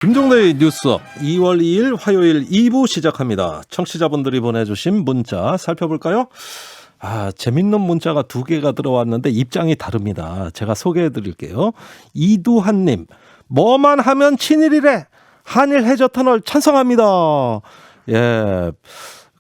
김종대의 뉴스 2월 2일 화요일 2부 시작합니다. 청취자분들이 보내주신 문자 살펴볼까요? 재밌는 문자가 2개가 들어왔는데 입장이 다릅니다. 제가 소개해드릴게요. 이두한님, 뭐만 하면 친일이래. 한일 해저터널 찬성합니다. 예.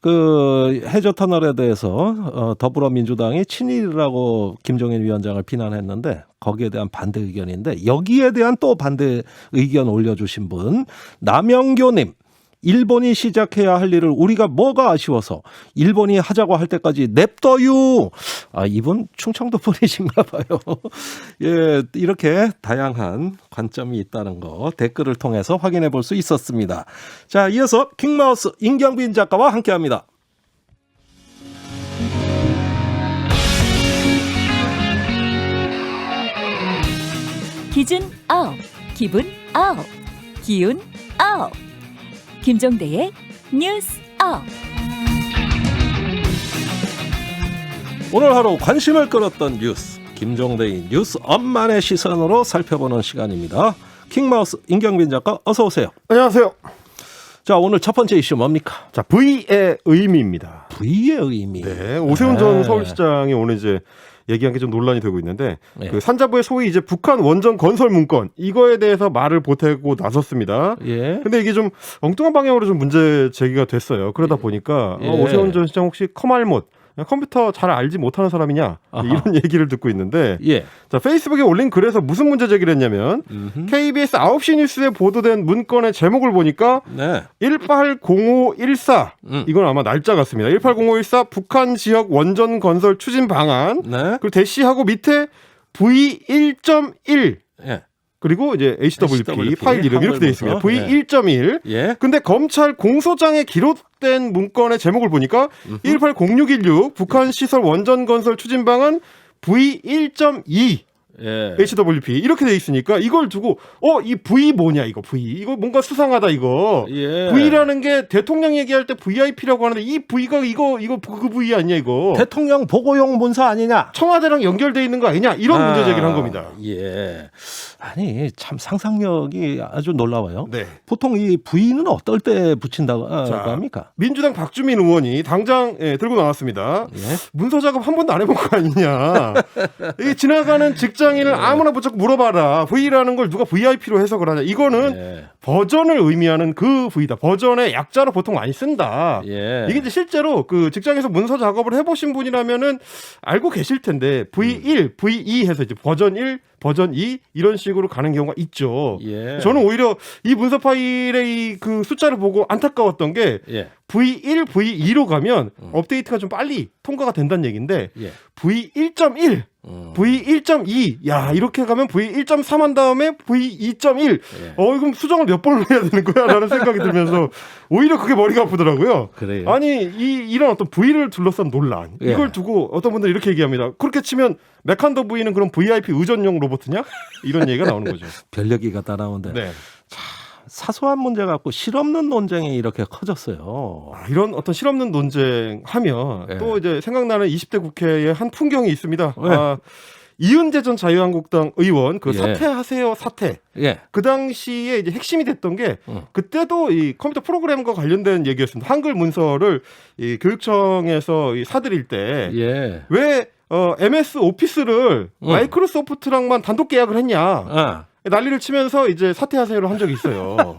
그 해저터널에 대해서 더불어민주당이 친일이라고 김종인 위원장을 비난했는데 거기에 대한 반대 의견인데 여기에 대한 또 반대 의견 올려주신 분 남영교님, 일본이 시작해야 할 일을 우리가 뭐가 아쉬워서 일본이 하자고 할 때까지 냅둬요. 이분 충청도 분이신가 봐요. 예, 이렇게 다양한 관점이 있다는 거 댓글을 통해서 확인해 볼 수 있었습니다. 자, 이어서 킹마우스 임경빈 작가와 함께합니다. 기준 아웃, 기분 아웃, 기운 아웃. 김종대의 뉴스 아웃. 오늘 하루 관심을 끌었던 뉴스, 김종대의 뉴스 엄만의 시선으로 살펴보는 시간입니다. 킹마우스 임경빈 작가 어서 오세요. 안녕하세요. 자, 오늘 첫 번째 이슈 뭡니까? 자, V의 의미입니다. V의 의미. 네, 오세훈 전 서울시장이 오늘 이제 얘기한 게 좀 논란이 되고 있는데 예. 그 산자부의 소위 이제 북한 원전 건설 문건 이거에 대해서 말을 보태고 나섰습니다. 예. 근데 이게 좀 엉뚱한 방향으로 좀 문제 제기가 됐어요. 그러다 보니까 예. 오세훈 전 시장 혹시 커말못 컴퓨터 잘 알지 못하는 사람이냐 이런 얘기를 듣고 있는데 예. 자, 페이스북에 올린 글에서 무슨 문제 제기를 했냐면 KBS 9시 뉴스에 보도된 문건의 제목을 보니까 네. 180514 이건 아마 날짜 같습니다. 180514 북한 지역 원전 건설 추진 방안 네. 그리고 대시하고 밑에 V1.1 예. 그리고 이제 HWP 파일 이름 이렇게 되어 있습니다. V1.1 예. 근데 검찰 공소장에 기록된 문건의 제목을 보니까 180616 북한 시설 원전 건설 추진 방안 V1.2 예. HWP 이렇게 돼 있으니까 이걸 두고 이 V 뭐냐 이거 V 이거 뭔가 수상하다 이거 예. V라는 게 대통령 얘기할 때 VIP라고 하는데 이 V가 이거 그 V 아니냐 이거 대통령 보고용 문서 아니냐? 청와대랑 연결돼 있는 거 아니냐 이런 문제 제기를 한 겁니다. 예. 아니, 참 상상력이 아주 놀라워요. 네. 보통 이 V는 어떨 때 붙인다고 합니까? 민주당 박주민 의원이 당장 들고 나왔습니다. 예. 문서 작업 한 번도 안 해본 거 아니냐. 이게 지나가는 직장인을 아무나 붙잡고 물어봐라. V라는 걸 누가 VIP로 해석을 하냐. 이거는 예. 버전을 의미하는 그 V다. 버전의 약자로 보통 많이 쓴다. 예. 이게 이제 실제로 그 직장에서 문서 작업을 해보신 분이라면은 알고 계실 텐데 V1, V2 해서 이제 버전 1, 버전 2 이런 식으로 가는 경우가 있죠. 예. 저는 오히려 이 문서 파일의 그 숫자를 보고 안타까웠던 게 예. V1, V2로 가면 업데이트가 좀 빨리 통과가 된다는 얘기인데 예. V1.1, V1.2 야 이렇게 가면 V1.3 한 다음에 V2.1 예. 그럼 수정을 몇 번을 해야 되는 거야 라는 생각이 들면서 오히려 그게 머리가 아프더라고요. 그래요. 아니 이런 어떤 V를 둘러싼 논란 예. 이걸 두고 어떤 분들은 이렇게 얘기합니다. 그렇게 치면 메칸더 V는 그럼 VIP 의전용 로봇이냐? 이런 얘기가 나오는 거죠. 별 얘기가 다 나오는데 네. 사소한 문제 갖고 실없는 논쟁이 이렇게 커졌어요. 이런 어떤 실없는 논쟁하면 예. 또 이제 생각나는 20대 국회의 한 풍경이 있습니다. 네. 이은재 전 자유한국당 의원 그 예. 사퇴하세요 사퇴. 예. 그 당시에 이제 핵심이 됐던 게 그때도 이 컴퓨터 프로그램과 관련된 얘기였습니다. 한글 문서를 이 교육청에서 사들일 때 예. 왜 MS 오피스를 마이크로소프트랑만 단독 계약을 했냐. 난리를 치면서 이제 사퇴하세요를 한 적이 있어요.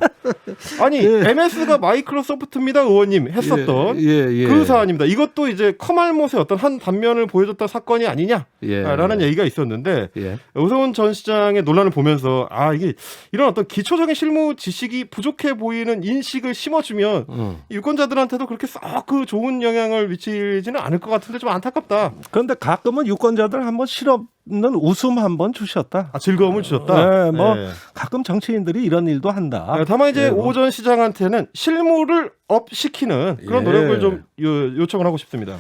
아니 예. MS가 마이크로소프트입니다 의원님 했었던 예. 그 사안입니다. 이것도 이제 커말못의 어떤 한 단면을 보여줬던 사건이 아니냐라는 예. 얘기가 있었는데 예. 오세훈 전 시장의 논란을 보면서 이게 이런 어떤 기초적인 실무 지식이 부족해 보이는 인식을 심어주면 유권자들한테도 그렇게 썩 그 좋은 영향을 미치지는 않을 것 같은데 좀 안타깝다. 그런데 가끔은 유권자들 한번 실없는 웃음 한번 주셨다. 즐거움을 주셨다. 네, 가끔 정치인들이 이런 일도 한다. 다만 이제 예, 오 전 시장한테는 실무를 업시키는 그런 예. 노력을 좀 요청을 하고 싶습니다.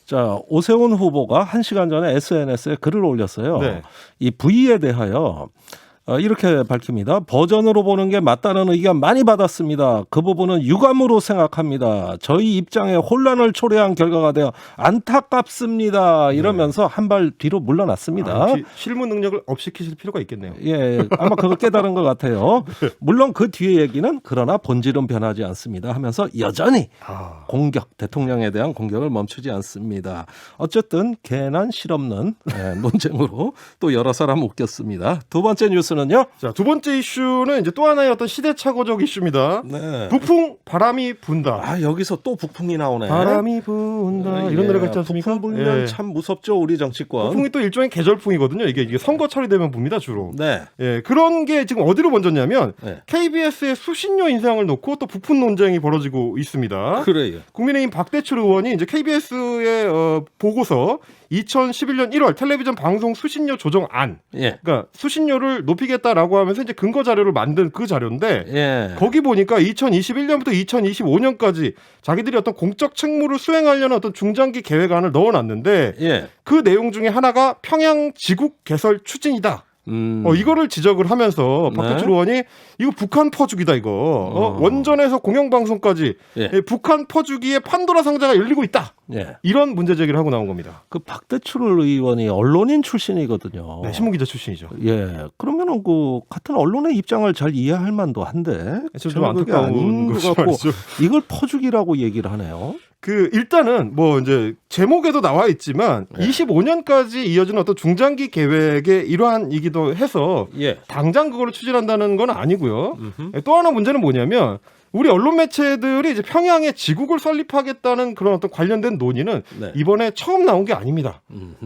자, 오세훈 후보가 1시간 전에 SNS에 글을 올렸어요. 네. 이 V에 대하여 이렇게 밝힙니다. 버전으로 보는 게 맞다는 의견 많이 받았습니다. 그 부분은 유감으로 생각합니다. 저희 입장에 혼란을 초래한 결과가 되어 안타깝습니다. 이러면서 한 발 뒤로 물러났습니다. 실무 능력을 업시키실 필요가 있겠네요. 예, 아마 그걸 깨달은 것 같아요. 물론 그 뒤에 얘기는 그러나 본질은 변하지 않습니다 하면서 여전히 공격, 대통령에 대한 공격을 멈추지 않습니다. 어쨌든 개난 실없는 논쟁으로 또 여러 사람 웃겼습니다. 두 번째 뉴스는요. 자, 두 번째 이슈는 이제 또 하나의 어떤 시대착오적 이슈입니다. 네. 북풍 바람이 분다. 아, 여기서 또 북풍이 나오네. 바람이 분다. 이런 노래가 있지 않습니까? 북풍 불면 예. 참 무섭죠, 우리 정치권. 북풍이 또 일종의 계절풍이거든요. 이게 선거철이 되면 붑니다, 주로. 네. 예, 그런 게 지금 어디로 번졌냐면 네. KBS의 수신료 인상을 놓고 또 북풍 논쟁이 벌어지고 있습니다. 그래요. 국민의힘 박대출 의원이 이제 KBS의 보고서 2011년 1월 텔레비전 방송 수신료 조정안, 예. 그러니까 수신료를 높이겠다라고 하면서 이제 근거 자료를 만든 그 자료인데 예. 거기 보니까 2021년부터 2025년까지 자기들이 어떤 공적 책무를 수행하려는 어떤 중장기 계획안을 넣어놨는데 예. 그 내용 중에 하나가 평양 지국 개설 추진이다. 이거를 지적을 하면서 박대출 네. 의원이 이거 북한 퍼주기다 이거 원전에서 공영방송까지 예. 북한 퍼주기의 판도라 상자가 열리고 있다. 예. 이런 문제 제기를 하고 나온 겁니다. 그 박대출 의원이 언론인 출신이거든요. 네, 신문기자 출신이죠. 예. 그러면은 그 같은 언론의 입장을 잘 이해할 만도 한데 좀 저는 그게 안타까운 아닌 것 것이 같고 말이죠. 이걸 퍼주기라고 얘기를 하네요. 일단은 뭐 이제 제목에도 나와 있지만 네. 25년까지 이어지는 어떤 중장기 계획의 일환이기도 해서 예. 당장 그걸 추진한다는 건 아니고요. 또 하나 문제는 뭐냐면 우리 언론 매체들이 이제 평양에 지국을 설립하겠다는 그런 어떤 관련된 논의는 네. 이번에 처음 나온 게 아닙니다.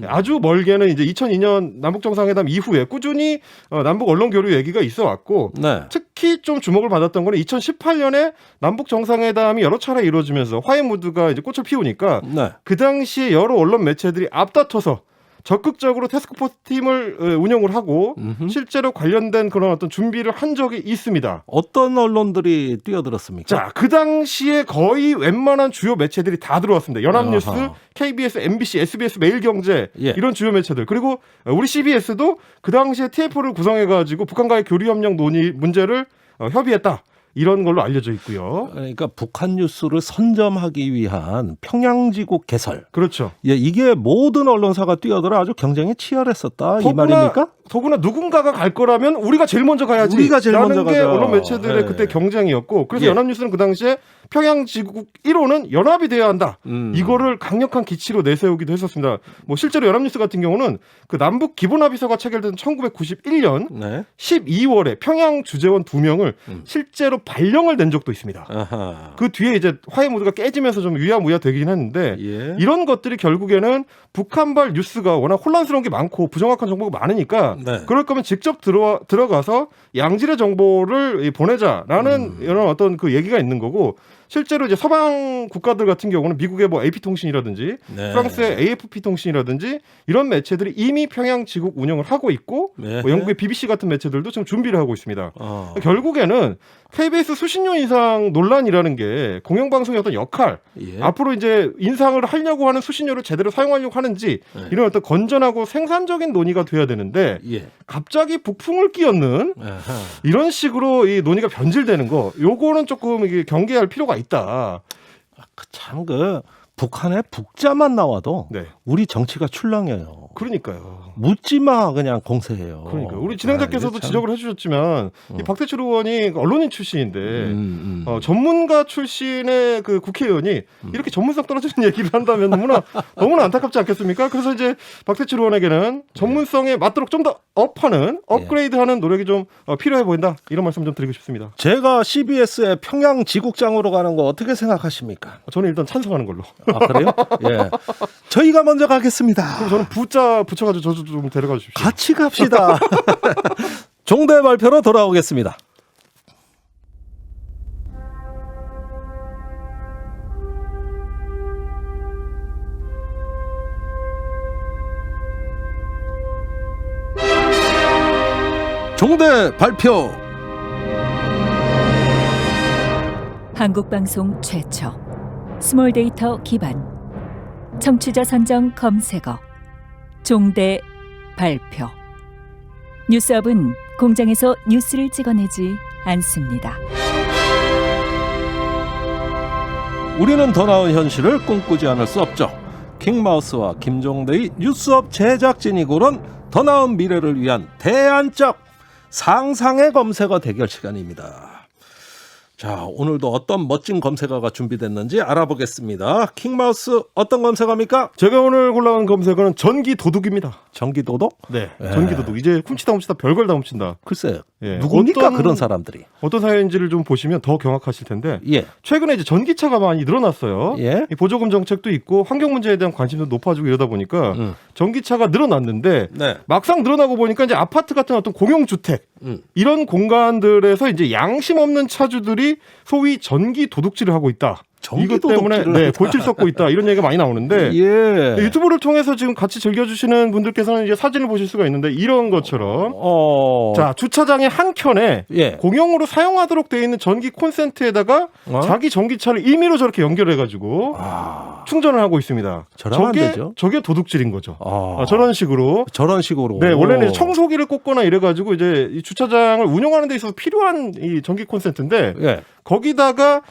아주 멀게는 이제 2002년 남북 정상회담 이후에 꾸준히 남북 언론 교류 얘기가 있어 왔고 네. 특히 좀 주목을 받았던 거는 2018년에 남북 정상회담이 여러 차례 이루어지면서 화해 무드가 이제 꽃을 피우니까 네. 그 당시에 여러 언론 매체들이 앞다퉈서 적극적으로 태스크포스 팀을 운영을 하고 실제로 관련된 그런 어떤 준비를 한 적이 있습니다. 어떤 언론들이 뛰어들었습니까? 자, 그 당시에 거의 웬만한 주요 매체들이 다 들어왔습니다. 연합뉴스, 아하. KBS, MBC, SBS, 매일경제 예. 이런 주요 매체들 그리고 우리 CBS도 그 당시에 TF를 구성해가지고 북한과의 교류협력 논의 문제를 협의했다. 이런 걸로 알려져 있고요. 그러니까 북한 뉴스를 선점하기 위한 평양지국 개설. 그렇죠. 예, 이게 모든 언론사가 뛰어들어 아주 경쟁이 치열했었다 이 말입니까? 더구나 누군가가 갈 거라면 우리가 제일 먼저 가야지. 우리가 제일 먼저 라는 게 가자. 언론 매체들의 네. 그때 경쟁이었고 그래서 예. 연합뉴스는 그 당시에 평양지국 1호는 연합이 돼야 한다. 이거를 강력한 기치로 내세우기도 했었습니다. 뭐 실제로 연합뉴스 같은 경우는 그 남북 기본합의서가 체결된 1991년 네. 12월에 평양 주재원 2명을 실제로 발령을 낸 적도 있습니다. 아하. 그 뒤에 이제 화해 무드가 깨지면서 좀 위야무야 되긴 했는데 예. 이런 것들이 결국에는 북한발 뉴스가 워낙 혼란스러운 게 많고 부정확한 정보가 많으니까 네. 그럴 거면 직접 들어가서 양질의 정보를 보내자라는 이런 어떤 그 얘기가 있는 거고 실제로 이제 서방 국가들 같은 경우는 미국의 뭐 AP통신이라든지 네. 프랑스의 AFP통신이라든지 이런 매체들이 이미 평양 지국 운영을 하고 있고 네. 뭐 영국의 BBC 같은 매체들도 지금 준비를 하고 있습니다. 어. 결국에는 KBS 수신료 인상 논란이라는 게 공영방송의 어떤 역할 예. 앞으로 이제 인상을 하려고 하는 수신료를 제대로 사용하려고 하는지 네. 이런 어떤 건전하고 생산적인 논의가 돼야 되는데 예. 갑자기 북풍을 끼얹는 아하. 이런 식으로 이 논의가 변질되는 거 요거는 조금 이게 경계할 필요가 있다. 참 북한의 북자만 나와도 네. 우리 정치가 출렁여요. 그러니까요. 묻지 마 그냥 공세해요. 그러니까 우리 진행자께서도 아, 이게 참- 지적을 해주셨지만 이 박대출 의원이 언론인 출신인데 전문가 출신의 그 국회의원이 이렇게 전문성 떨어지는 얘기를 한다면 너무나 안타깝지 않겠습니까? 그래서 이제 박대출 의원에게는 전문성에 맞도록 좀 더 업그레이드하는 노력이 좀 필요해 보인다 이런 말씀 좀 드리고 싶습니다. 제가 CBS의 평양 지국장으로 가는 거 어떻게 생각하십니까? 저는 일단 찬성하는 걸로. 아 그래요? 예. 저희가 먼저 가겠습니다. 그럼 저는 부자 붙여가지고 저도 좀 데려가 주십시오. 같이 갑시다. 종대 발표로 돌아오겠습니다. 종대 발표. 한국방송 최초 스몰 데이터 기반 청취자 선정 검색어 종대 발표 뉴스업은 공장에서 뉴스를 찍어내지 않습니다. 우리는 더 나은 현실을 꿈꾸지 않을 수 없죠. 킹마우스와 김종대의 뉴스업 제작진이 고른 더 나은 미래를 위한 대안적 상상의 검색어 대결 시간입니다. 자, 오늘도 어떤 멋진 검색어가 준비됐는지 알아보겠습니다. 킹마우스 어떤 검색어입니까? 제가 오늘 골라온 검색어는 전기 도둑입니다. 전기 도둑? 네, 예. 전기 도둑. 이제 훔치다 별걸 다 훔친다. 글쎄, 예. 누굽니까 어떤- 그런 사람들이? 어떤 사연인지를 좀 보시면 더 경악하실 텐데 예, 최근에 이제 전기차가 많이 늘어났어요. 예. 이 보조금 정책도 있고 환경 문제에 대한 관심도 높아지고 이러다 보니까 전기차가 늘어났는데 네. 막상 늘어나고 보니까 이제 아파트 같은 어떤 공용주택 이런 공간들에서 이제 양심 없는 차주들이 소위 전기 도둑질을 하고 있다. 전기 이것 때문에 도둑질을 한다. 골질 썩고 있다. 이런 얘기가 많이 나오는데 예. 유튜브를 통해서 지금 같이 즐겨주시는 분들께서는 이제 사진을 보실 수가 있는데 이런 것처럼 자 주차장의 한 켠에 예. 공용으로 사용하도록 되어 있는 전기 콘센트에다가 자기 전기차를 임의로 저렇게 연결해가지고 충전을 하고 있습니다. 저러면 안 되죠. 저게 도둑질인 거죠. 저런 식으로. 저런 식으로. 네, 원래는 이제 청소기를 꽂거나 이래가지고 이제 이 주차장을 운영하는 데 있어서 필요한 이 전기 콘센트인데 예. 거기다가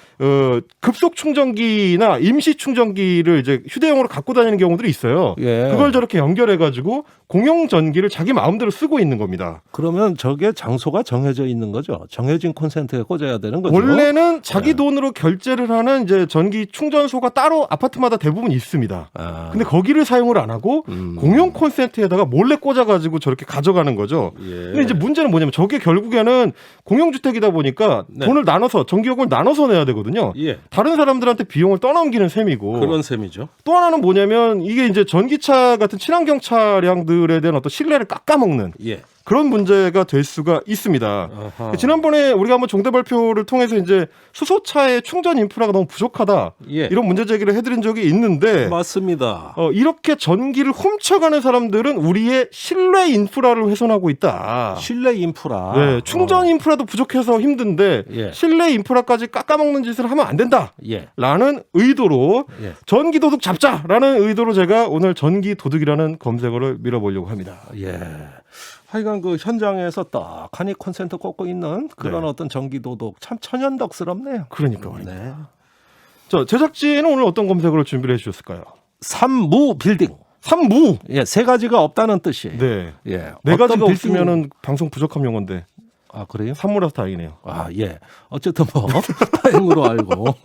급속 충전기나 임시 충전기를 이제 휴대용으로 갖고 다니는 경우들이 있어요. 예. 그걸 저렇게 연결해가지고 공용 전기를 자기 마음대로 쓰고 있는 겁니다. 그러면 저게 장소가 정해져 있는 거죠. 정해진 콘센트에 꽂아야 되는 거죠. 원래는 자기 돈으로 결제를 하는 이제 전기 충전소가 따로 아파트마다 대부분 있습니다. 근데 거기를 사용을 안 하고 공용 콘센트에다가 몰래 꽂아가지고 저렇게 가져가는 거죠. 예. 근데 이제 문제는 뭐냐면 저게 결국에는 공용주택이다 보니까 네. 돈을 나눠서 전기요금을 나눠서 내야 되거든요. 예. 다른 사람들한테 비용을 떠넘기는 셈이고 그런 셈이죠. 또 하나는 뭐냐면 이게 이제 전기차 같은 친환경 차량들에 대한 어떤 신뢰를 깎아먹는 예. 그런 문제가 될 수가 있습니다. 아하. 지난번에 우리가 한번 종대 발표를 통해서 이제 수소차의 충전 인프라가 너무 부족하다 예. 이런 문제 제기를 해드린 적이 있는데 맞습니다. 이렇게 전기를 훔쳐가는 사람들은 우리의 신뢰 인프라를 훼손하고 있다. 실내 인프라. 네, 충전 인프라도 부족해서 힘든데 예. 실내 인프라까지 깎아먹는 짓을 하면 안 된다. 예. 라는 의도로 예. 전기 도둑 잡자라는 의도로 제가 오늘 전기 도둑이라는 검색어를 밀어보려고 합니다. 예. 하여간 그 현장에서 떡하니 콘센트 꽂고 있는 그런 네. 어떤 전기도둑 참 천연덕스럽네요. 그러니까. 네. 자, 제작진은 오늘 어떤 검색어를 준비를 해주셨을까요? 삼무 빌딩. 삼무. 예, 세 가지가 없다는 뜻이. 네. 예. 네 가지가 어떤 빌딩- 없으면은 방송 부족한 용어인데 아, 그래요? 삼무라서 다행이네요. 아, 예. 어쨌든 뭐 다행으로 알고.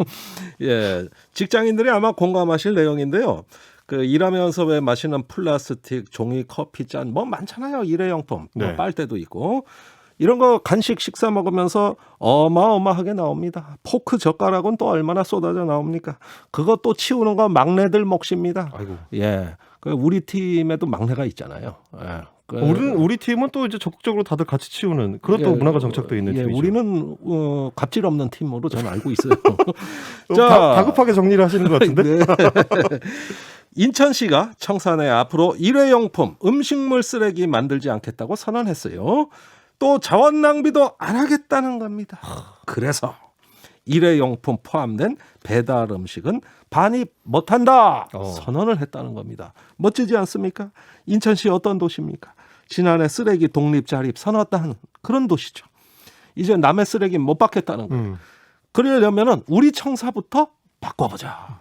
예. 직장인들이 아마 공감하실 내용인데요. 그 일하면서 왜 마시는 플라스틱, 종이, 커피 잔 뭐 많잖아요. 일회용품. 뭐 네. 빨대도 있고. 이런 거 간식 식사 먹으면서 어마어마하게 나옵니다. 포크 젓가락은 또 얼마나 쏟아져 나옵니까? 그것도 치우는 건 막내들 몫입니다. 아이고. 예. 그 우리 팀에도 막내가 있잖아요. 예. 그 우리 팀은 또 이제 적극적으로 다들 같이 치우는 그런 또 예, 문화가 정착되어 있는 예, 팀이죠. 우리는 갑질 없는 팀으로 저는 알고 있어요. 다급하게 정리를 하시는 것 같은데. 네. 인천시가 청산에 앞으로 일회용품, 음식물 쓰레기 만들지 않겠다고 선언했어요. 또 자원 낭비도 안 하겠다는 겁니다. 그래서 일회용품 포함된 배달 음식은 반입 못한다 선언을 했다는 겁니다. 멋지지 않습니까? 인천시 어떤 도시입니까? 지난해 쓰레기 독립 자립 선언한 그런 도시죠. 이제 남의 쓰레기 못 받겠다는 거예요. 그러려면은 우리 청사부터 바꿔보자.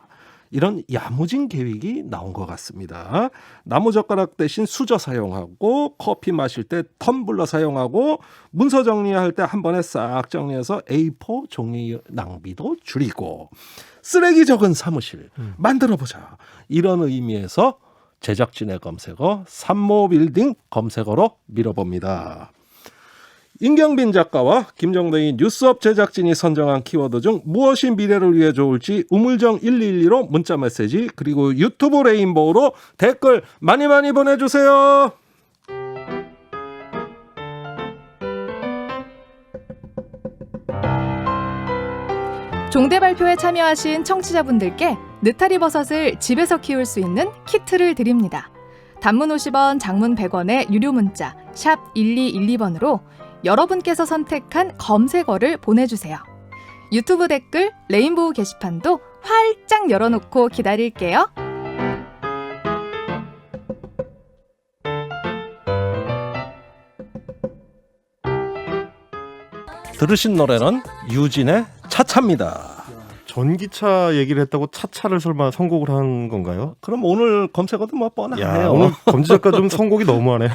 이런 야무진 계획이 나온 것 같습니다. 나무젓가락 대신 수저 사용하고 커피 마실 때 텀블러 사용하고 문서 정리할 때 한 번에 싹 정리해서 A4 종이 낭비도 줄이고 쓰레기 적은 사무실 만들어보자. 이런 의미에서 제작진의 검색어 삼모빌딩 검색어로 밀어봅니다. 임경빈 작가와 김정대의 뉴스업 제작진이 선정한 키워드 중 무엇이 미래를 위해 좋을지 우물정 1212로 문자 메시지 그리고 유튜브 레인보우로 댓글 많이 많이 보내주세요. 종대 발표에 참여하신 청취자분들께 느타리 버섯을 집에서 키울 수 있는 키트를 드립니다. 단문 50원, 장문 100원의 유료 문자 샵 1212번으로 여러분께서 선택한 검색어를 보내주세요. 유튜브 댓글 레인보우 게시판도 활짝 열어놓고 기다릴게요. 들으신 노래는 유진의 차차입니다. 전기차 얘기를 했다고 차차를 설마 선곡을 한 건가요? 그럼 오늘 검색어도 뭐 야, 뻔하네요. 오늘 검지 작가 좀 선곡이 너무하네.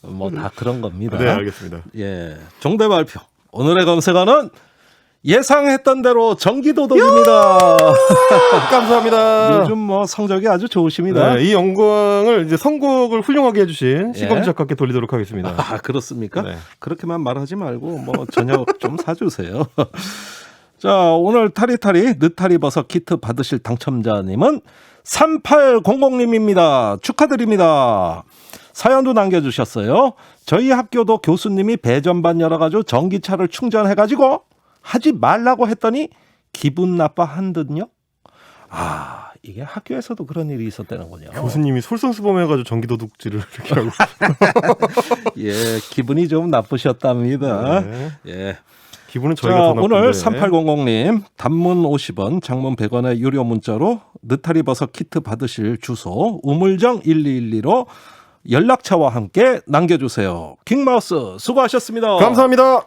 뭐 다 그런 겁니다. 네, 알겠습니다. 예, 종대 발표. 오늘의 검색어는 예상했던 대로 전기도둑입니다. 감사합니다. 요즘 뭐 성적이 아주 좋으십니다. 네, 이 영광을 이제 선곡을 훌륭하게 해주신 예. 시검지 작가께 돌리도록 하겠습니다. 아, 그렇습니까? 네. 그렇게만 말하지 말고 뭐 저녁 좀 사주세요. 자, 오늘 타리타리 느타리 버섯 키트 받으실 당첨자님은 3800님입니다. 축하드립니다. 사연도 남겨주셨어요. 저희 학교도 교수님이 배전반 열어가지고 전기차를 충전해가지고 하지 말라고 했더니 기분 나빠한 듯요. 아, 이게 학교에서도 그런 일이 있었다는군요. 교수님이 솔선수범해가지고 전기도둑질을 이렇게 하고. 예, 기분이 좀 나쁘셨답니다. 네. 예. 기분은 저희가 자, 더 나쁜데. 오늘 3800님 단문 50원, 장문 100원의 유료 문자로 느타리 버섯 키트 받으실 주소 우물정 1212로 연락처와 함께 남겨주세요. 킹마우스 수고하셨습니다. 감사합니다.